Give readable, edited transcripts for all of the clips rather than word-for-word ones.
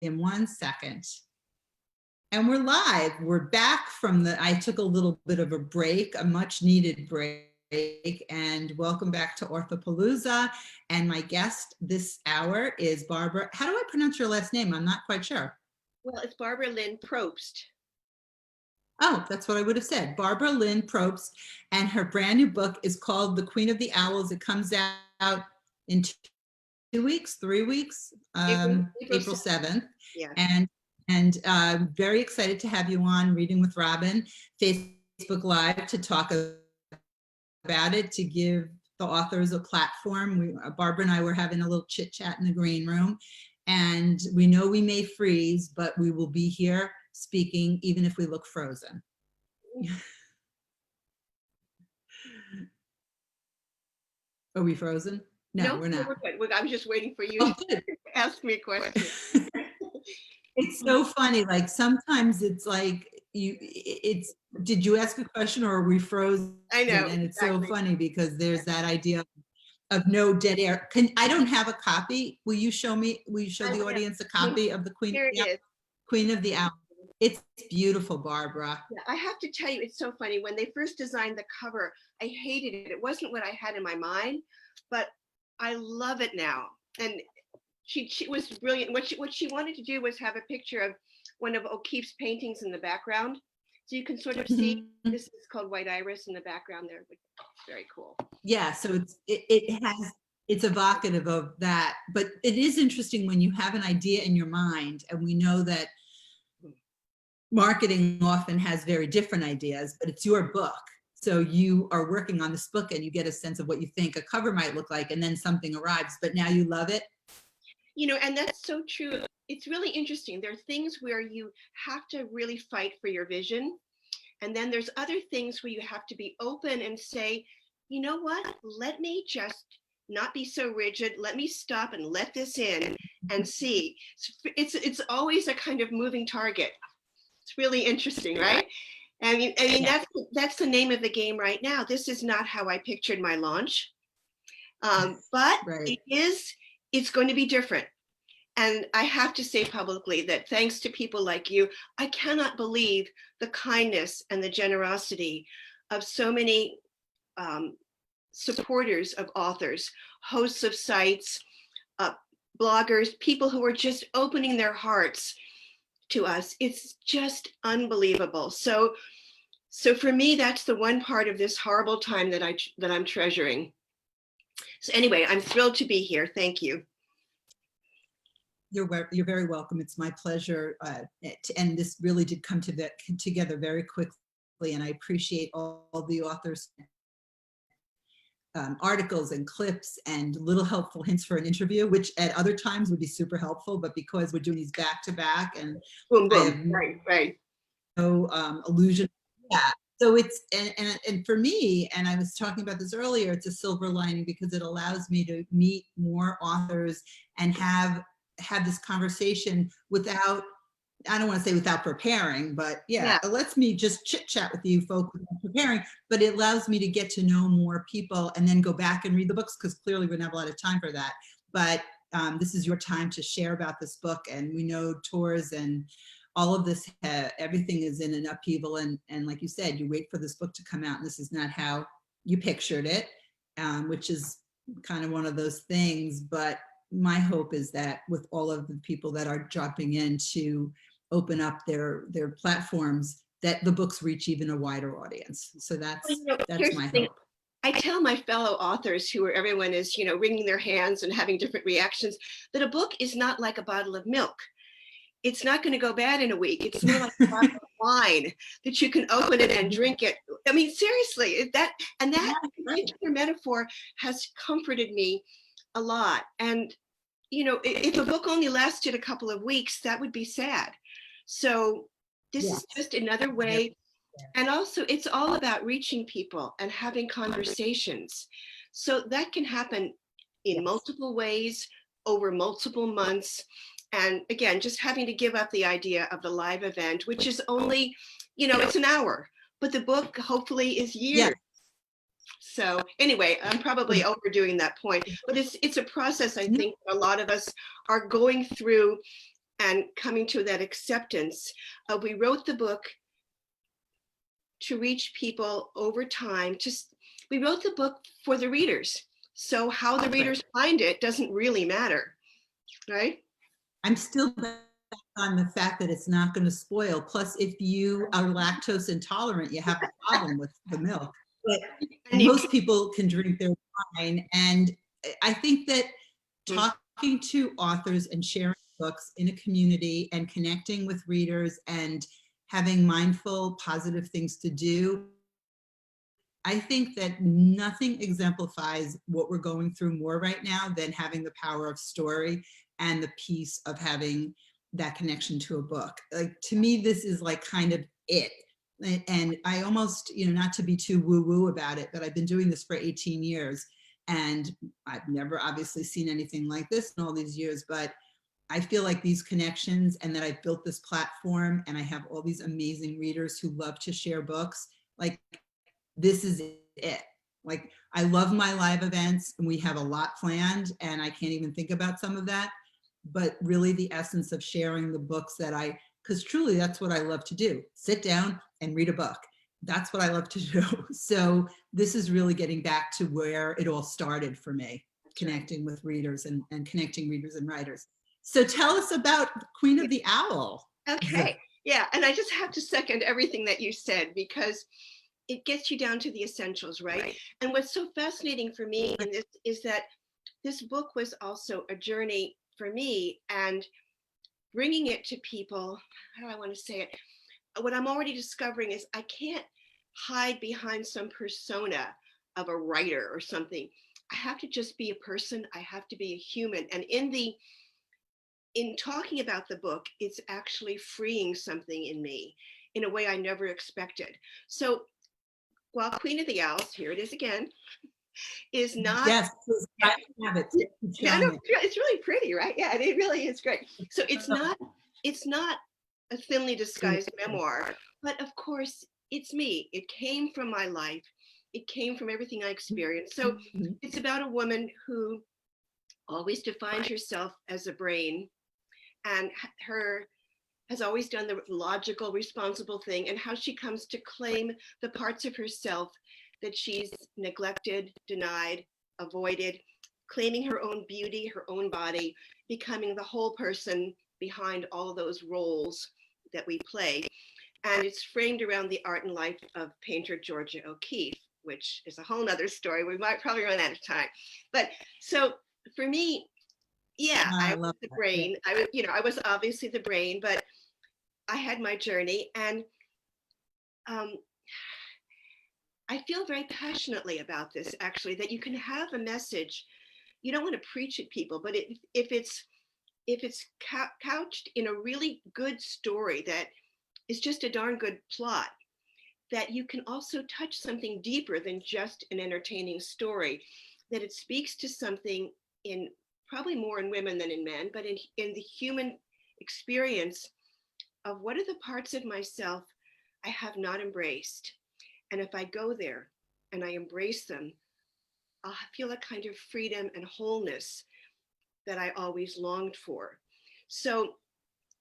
in 1 second. And we're live. We're back from I took a little bit of a break, a much needed break. And welcome back to Orthopalooza. And my guest this hour is Barbara. How do I pronounce your last name? I'm not quite sure. Well, it's Barbara Lynn Probst. Oh, that's what I would have said. Barbara Lynn Probst. And her brand new book is called The Queen of the Owls. It comes out in 2 weeks, 3 weeks, April 7th. Yeah. And very excited to have you on Reading with Robin, Facebook Live, to talk about it, to give the authors a platform. Barbara and I were having a little chit chat in the green room, and we know we may freeze, but we will be here speaking even if we look frozen. Are we frozen? No, we're not. We're good. I was just waiting for you to ask me a question. It's so funny. Like sometimes it's like did you ask a question or are we frozen? I know. And it's exactly. So funny because there's that idea of no dead air. I don't have a copy. Will you show me? Will you show the audience a copy of the Queen of the Owl? It's beautiful, Barbara. Yeah, I have to tell you, it's so funny. When they first designed the cover, I hated it. It wasn't what I had in my mind, but I love it now. And she was brilliant. What she wanted to do was have a picture of one of O'Keeffe's paintings in the background. So you can sort of see, this is called White Iris in the background there. It's very cool. Yeah, so it's evocative of that. But it is interesting when you have an idea in your mind, and we know that marketing often has very different ideas, but it's your book. So you are working on this book and you get a sense of what you think a cover might look like, and then something arrives, but now you love it. You know, and that's so true. It's really interesting. There are things where you have to really fight for your vision. And then there's other things where you have to be open and say, you know what, let me just not be so rigid. Let me stop and let this in and see. It's always a kind of moving target. It's really interesting, right? I mean, that's the name of the game right now. This is not how I pictured my launch, but right. It's going to be different. And I have to say publicly that thanks to people like you, I cannot believe the kindness and the generosity of so many supporters of authors, hosts of sites, bloggers, people who are just opening their hearts to us. It's just unbelievable. So for me, that's the one part of this horrible time that I'm treasuring. So anyway, I'm thrilled to be here. Thank you. You're very welcome. It's my pleasure. And this really did come together very quickly. And I appreciate all the authors' articles and clips and little helpful hints for an interview, which at other times would be super helpful. But because we're doing these back to back, and boom, boom. Right. No illusion. Yeah. So it's, and for me, and I was talking about this earlier, it's a silver lining because it allows me to meet more authors and have this conversation without, I don't want to say without preparing, but yeah, it lets me just chit chat with you folks without preparing, but it allows me to get to know more people and then go back and read the books, because clearly we don't have a lot of time for that. But this is your time to share about this book, and we know tours and all of this, everything is in an upheaval, and like you said, you wait for this book to come out, and this is not how you pictured it, which is kind of one of those things. But my hope is that with all of the people that are dropping in to open up their platforms, that the books reach even a wider audience. So that's my hope. I tell my fellow authors everyone is, wringing their hands and having different reactions, that a book is not like a bottle of milk. It's not going to go bad in a week. It's more like a bottle of wine that you can open it and drink it. I mean, seriously, that particular metaphor has comforted me a lot. And, if a book only lasted a couple of weeks, that would be sad. So this is just another way. And also, it's all about reaching people and having conversations. So that can happen in multiple ways over multiple months. And again, just having to give up the idea of the live event, which is only, it's an hour, but the book hopefully is years. Yeah. So anyway, I'm probably overdoing that point, but it's a process I think a lot of us are going through and coming to that acceptance. We wrote the book to reach people over time. We wrote the book for the readers. So how the readers find it doesn't really matter, right? I'm still back on the fact that it's not going to spoil. Plus, if you are lactose intolerant, you have a problem with the milk. But most people can drink their wine. And I think that talking to authors and sharing books in a community and connecting with readers and having mindful, positive things to do, I think that nothing exemplifies what we're going through more right now than having the power of story and the peace of having that connection to a book. Like, to me, this is like kind of it. And I almost, not to be too woo-woo about it, but I've been doing this for 18 years and I've never obviously seen anything like this in all these years, but I feel like these connections and that I've built this platform and I have all these amazing readers who love to share books. Like, this is it. Like, I love my live events and we have a lot planned and I can't even think about some of that, but really the essence of sharing the books that because truly that's what I love to do. Sit down and read a book. That's what I love to do. So this is really getting back to where it all started for me, connecting with readers and connecting readers and writers. So tell us about Queen of the Owl. Okay, yeah, and I just have to second everything that you said because it gets you down to the essentials, right? And what's so fascinating for me in this is that this book was also a journey for me, and bringing it to people, how do I want to say it? What I'm already discovering is I can't hide behind some persona of a writer or something. I have to just be a person. I have to be a human. And in talking about the book, it's actually freeing something in me in a way I never expected. So while Queen of the Owls, here it is again, is not. Yes, I have it. Yeah, I know, it's really pretty, right? Yeah, it really is great. So it's not a thinly disguised memoir, but of course it's me. It came from my life. It came from everything I experienced. So it's about a woman who always defined herself as a brain and has always done the logical, responsible thing, and how she comes to claim the parts of herself that she's neglected, denied, avoided, claiming her own beauty, her own body, becoming the whole person behind all those roles that we play. And it's framed around the art and life of painter Georgia O'Keeffe, which is a whole nother story. We might probably run out of time. But so for me, yeah, I was the brain. I was obviously the brain, but I had my journey, and I feel very passionately about this, actually, that you can have a message. You don't want to preach at people, but if it's couched in a really good story that is just a darn good plot, that you can also touch something deeper than just an entertaining story, that it speaks to something in probably more in women than in men, but in the human experience of what are the parts of myself I have not embraced. And if I go there and I embrace them, I'll feel a kind of freedom and wholeness that I always longed for. So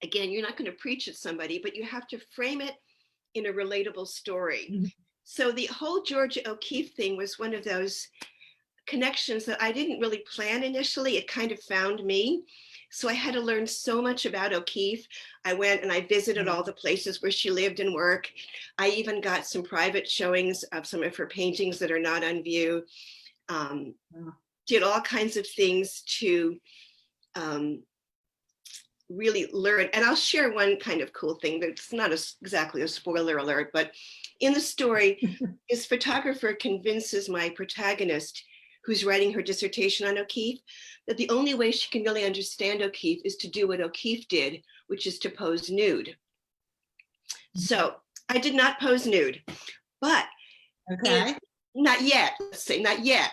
again, you're not going to preach at somebody, but you have to frame it in a relatable story. So the whole Georgia O'Keeffe thing was one of those connections that I didn't really plan initially. It kind of found me. So I had to learn so much about O'Keeffe. I went and I visited all the places where she lived and worked. I even got some private showings of some of her paintings that are not on view. Did all kinds of things to really learn. And I'll share one kind of cool thing that's not exactly a spoiler alert, but in the story, this photographer convinces my protagonist, who's writing her dissertation on O'Keeffe, that the only way she can really understand O'Keeffe is to do what O'Keeffe did, which is to pose nude. So I did not pose nude, but not yet, let's say not yet.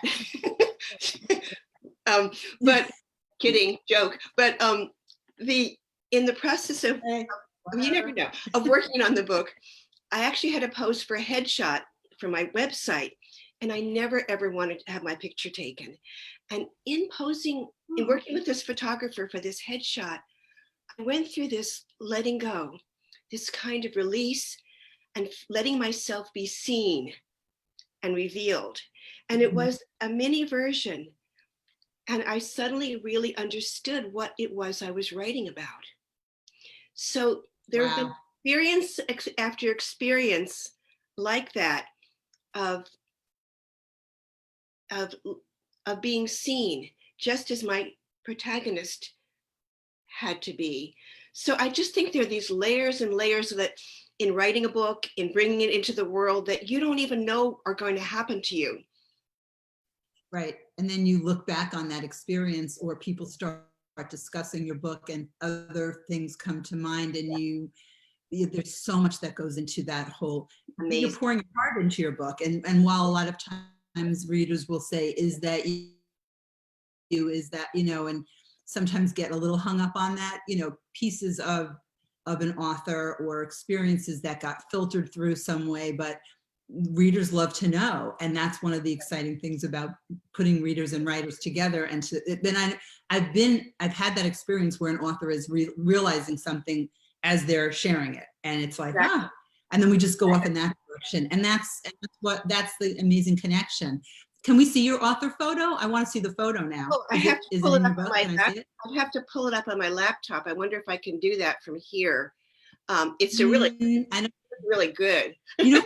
But kidding, joke. But in the process of, you never know, of working on the book, I actually had to pose for a headshot for my website, and I never ever wanted to have my picture taken. And in posing, in working with this photographer for this headshot, I went through this letting go, this kind of release, and letting myself be seen and revealed. And it was a mini version. And I suddenly really understood what it was I was writing about. So there have been Wow. experience after experience like that of, of, of being seen, just as my protagonist had to be. So I just think there are these layers and layers that in writing a book, in bringing it into the world that you don't even know are going to happen to you. Right. And then you look back on that experience, or people start discussing your book and other things come to mind, and there's so much that goes into that whole, you're Amazing. pouring your heart into your book. And while a lot of times readers will say, is that you, is that, and sometimes get a little hung up on that, pieces of an author or experiences that got filtered through some way, but readers love to know. And that's one of the exciting things about putting readers and writers together. And then I've had that experience where an author is realizing something as they're sharing it. And it's like, Exactly. and then we just go off in that direction. And that's the amazing connection. Can we see your author photo? I want to see the photo now. Oh, I Is have it to pull in it up your on book? my Can I see it? I have to pull it up on my laptop. I wonder if I can do that from here. It's a really, I know. really good. You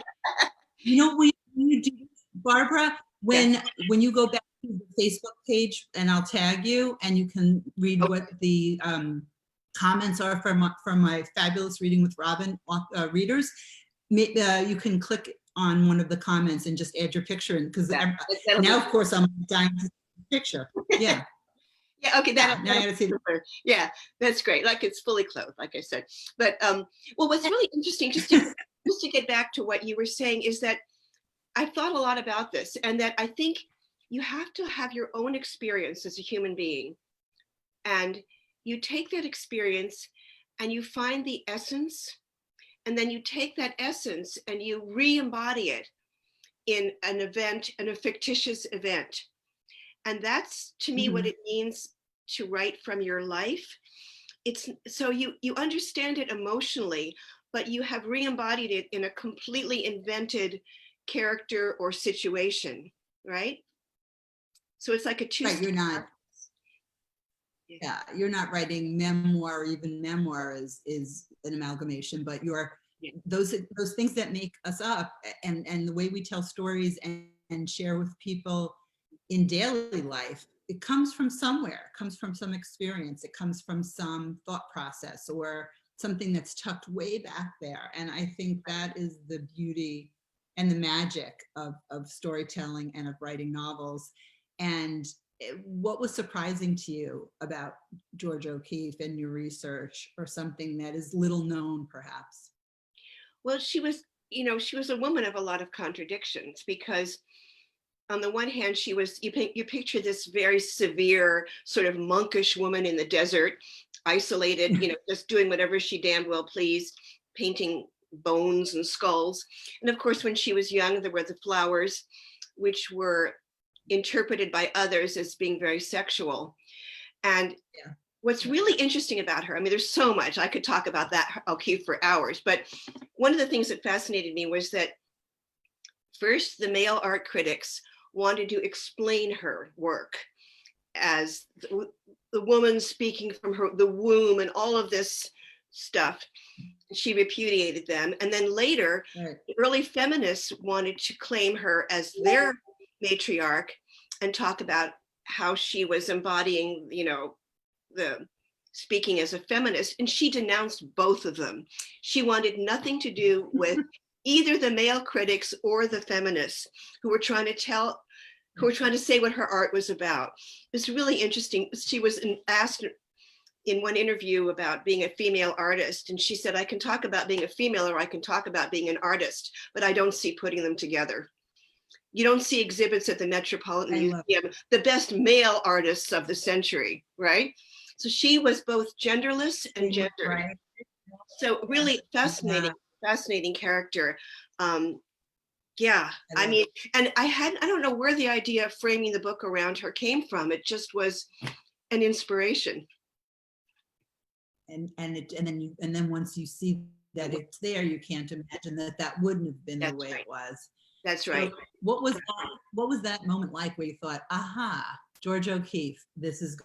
know, when you do this, Barbara, Yeah. when you go back to the Facebook page, and I'll tag you, and you can read Okay. what the comments are from my fabulous Reading with Robin readers. You can click on one of the comments and just add your picture in, because now, of course, I'm dying to see the picture. Yeah. Yeah, okay, Yeah, now I gotta see. Yeah, that's great. Like, it's fully clothed, like I said. But well, what's really interesting, just to get back to what you were saying, is that I've thought a lot about this, and that I think you have to have your own experience as a human being, and you take that experience and you find the essence, and then you take that essence and you re-embody it in an event, in a fictitious event. And that's, to me, what it means to write from your life. It's so you understand it emotionally, but you have re-embodied it in a completely invented character or situation, right? So it's like a two. Right, you're not. Yeah, you're not writing memoir. Even memoir is an amalgamation, but you're those things that make us up, and the way we tell stories and share with people in daily life, it comes from somewhere. It comes from some experience. It comes from some thought process or something that's tucked way back there. And I think that is the beauty and the magic of storytelling and of writing novels. And what was surprising to you about Georgia O'Keeffe and your research, or something that is little known, perhaps? Well, she was a woman of a lot of contradictions, because on the one hand, she was, you picture this very severe, sort of monkish woman in the desert, isolated, just doing whatever she damned well pleased, painting bones and skulls. And of course, when she was young, there were the flowers, which were interpreted by others as being very sexual. And what's really interesting about her, I mean, there's so much, I could talk about that O'Keeffe for hours, but one of the things that fascinated me was that first, the male art critics wanted to explain her work as the woman speaking from the womb and all of this stuff. She repudiated them. And then later, Right. the early feminists wanted to claim her as their matriarch and talk about how she was embodying, the speaking as a feminist. And she denounced both of them. She wanted nothing to do with either the male critics or the feminists who were trying to say what her art was about. It's really interesting. She was asked in one interview about being a female artist, and she said, I can talk about being a female, or I can talk about being an artist, but I don't see putting them together. You don't see exhibits at the Metropolitan Museum, the best male artists of the century, right? So she was both genderless and gendered. Right. So really fascinating character. Yeah, I mean, and I don't know where the idea of framing the book around her came from. It just was an inspiration. and then once you see that it's there, you can't imagine that that wouldn't have been the That's way right. it was. That's So right. what was that moment like where you thought, aha, Georgia O'Keeffe, this is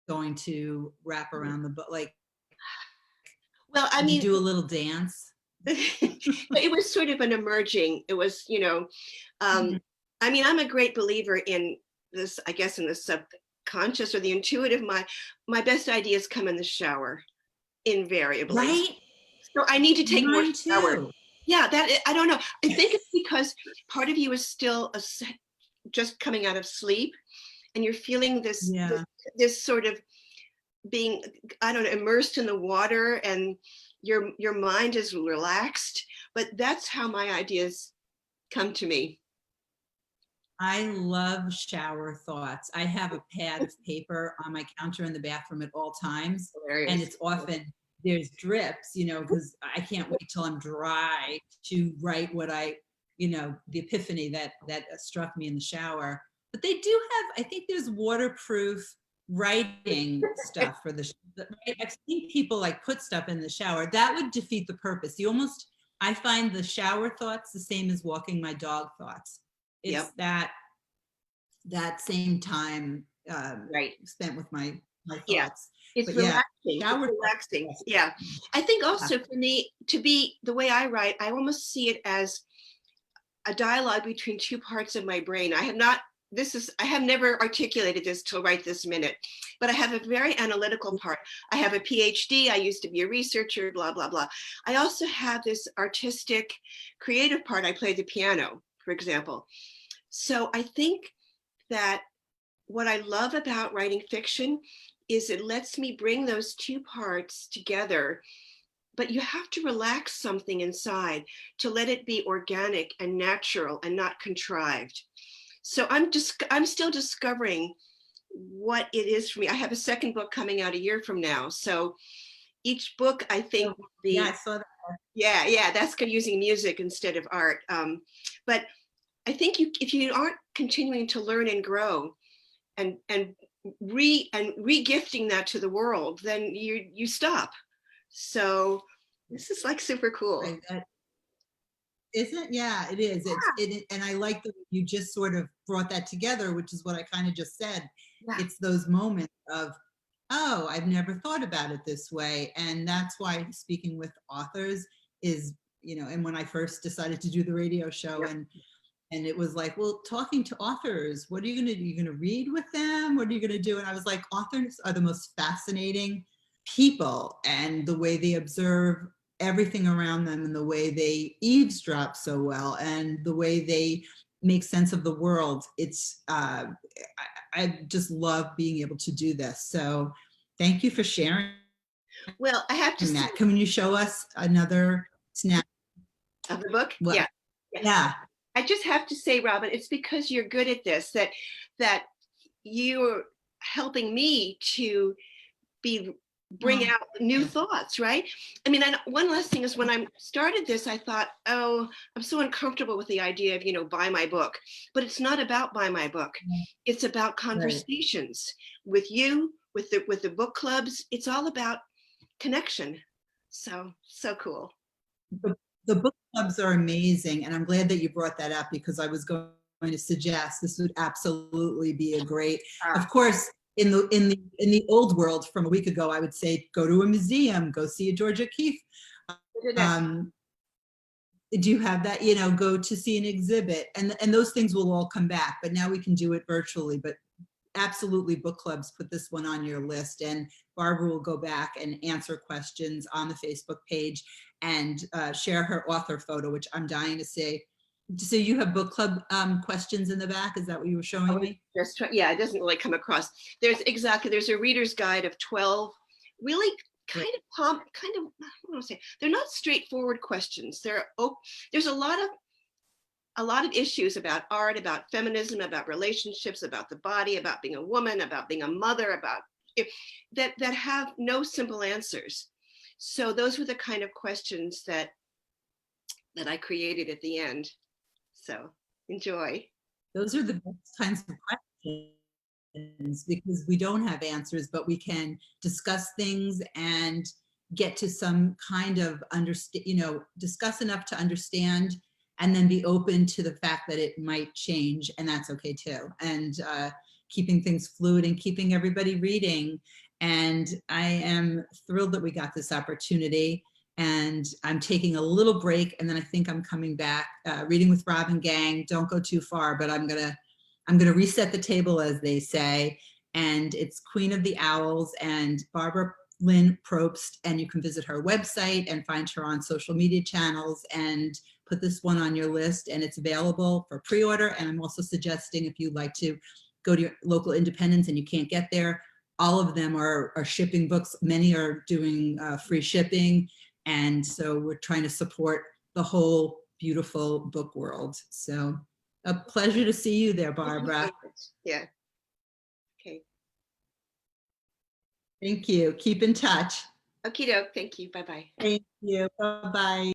going to wrap around the book? Like, Well, I did you mean, do a little dance? it was sort of an emerging, it was, Mhm. I mean, I'm a great believer in this, I guess, in the subconscious or the intuitive. My best ideas come in the shower, invariably. Right? So I need to take more Mine shower. too. Yeah, I don't know. I think it's because part of you is still just coming out of sleep, and you're feeling Yeah. this sort of being, I don't know, immersed in the water, and your mind is relaxed. But that's how my ideas come to me. I love shower thoughts. I have a pad of paper on my counter in the bathroom at all times. And Hilarious. it's often, there's drips, because I can't wait till I'm dry to write what the epiphany that struck me in the shower. But they do have, I think there's waterproof writing stuff for right? I've seen people like put stuff in the shower. That would defeat the purpose. I find the shower thoughts the same as walking my dog thoughts. It's Yep. that same time Right. spent with my Yeah. thoughts. It's But yeah, relaxing. shower It's relaxing. thoughts. Yeah. I think also for me to be the way I write, I almost see it as a dialogue between two parts of my brain. I have never articulated this till right this minute, but I have a very analytical part. I have a PhD. I used to be a researcher, blah, blah, blah. I also have this artistic, creative part. I play the piano, for example. So I think that what I love about writing fiction is it lets me bring those two parts together, but you have to relax something inside to let it be organic and natural and not contrived. So I'm still discovering what it is for me. I have a second book coming out a year from now. So each book I think will Yeah, I be, saw that. yeah, that's good, using music instead of art. But I think if you aren't continuing to learn and grow and re-gifting that to the world, then you stop. So this is like super cool. Right, isn't it? Yeah, it is. And I like that you just sort of brought that together, which is what I kind of just said. Yeah. It's those moments of, oh, I've never thought about it this way. And that's why speaking with authors is, and when I first decided to do the radio show, Yeah. and it was like, well, talking to authors, what are you going to do? You're going to read with them? What are you going to do? And I was like, authors are the most fascinating people, and the way they observe everything around them, and the way they eavesdrop so well, and the way they make sense of the world. I just love being able to do this. So thank you for sharing Well, I have to say, that. Can you show us another snap? of the book. What? Yeah. Yeah. I just have to say, Robin, it's because you're good at this that you're helping me to bring Oh, out new yeah. thoughts, right? I mean, one last thing is, when I started this, I thought, oh, I'm so uncomfortable with the idea of, buy my book. But it's not about buy my book. It's about conversations with you, with the book clubs. It's all about connection. So cool. The book clubs are amazing, and I'm glad that you brought that up, because I was going to suggest this would absolutely be a great. Of course, in the old world from a week ago, I would say go to a museum, go see a Georgia O'Keeffe. Do you have that? Go to see an exhibit, and those things will all come back. But now we can do it virtually. But absolutely, book clubs, put this one on your list, and Barbara will go back and answer questions on the Facebook page and share her author photo, which I'm dying to see. So you have book club questions in the back? Is that what you were showing me? Yeah, it doesn't really come across. There's a reader's guide of 12 really kind of, I don't want to say, they're not straightforward questions. There's a lot of issues about art, about feminism, about relationships, about the body, about being a woman, about being a mother, that have no simple answers. So those were the kind of questions that I created at the end. So enjoy. Those are the best kinds of questions, because we don't have answers, but we can discuss things and get to some kind of discuss enough to understand, and then be open to the fact that it might change, and that's okay too. And keeping things fluid and keeping everybody reading. And I am thrilled that we got this opportunity. And I'm taking a little break, and then I think I'm coming back. Reading with Robin Gang, don't go too far, but I'm gonna reset the table, as they say. And it's Queen of the Owls and Barbara Lynn Probst, and you can visit her website and find her on social media channels, and put this one on your list, and it's available for pre-order. And I'm also suggesting, if you'd like to go to your local independents and you can't get there, all of them are shipping books. Many are doing free shipping. And so we're trying to support the whole beautiful book world. So a pleasure to see you there, Barbara. Yeah. Okay. Thank you. Keep in touch. Okie doke. Thank you. Bye-bye. Thank you. Bye-bye.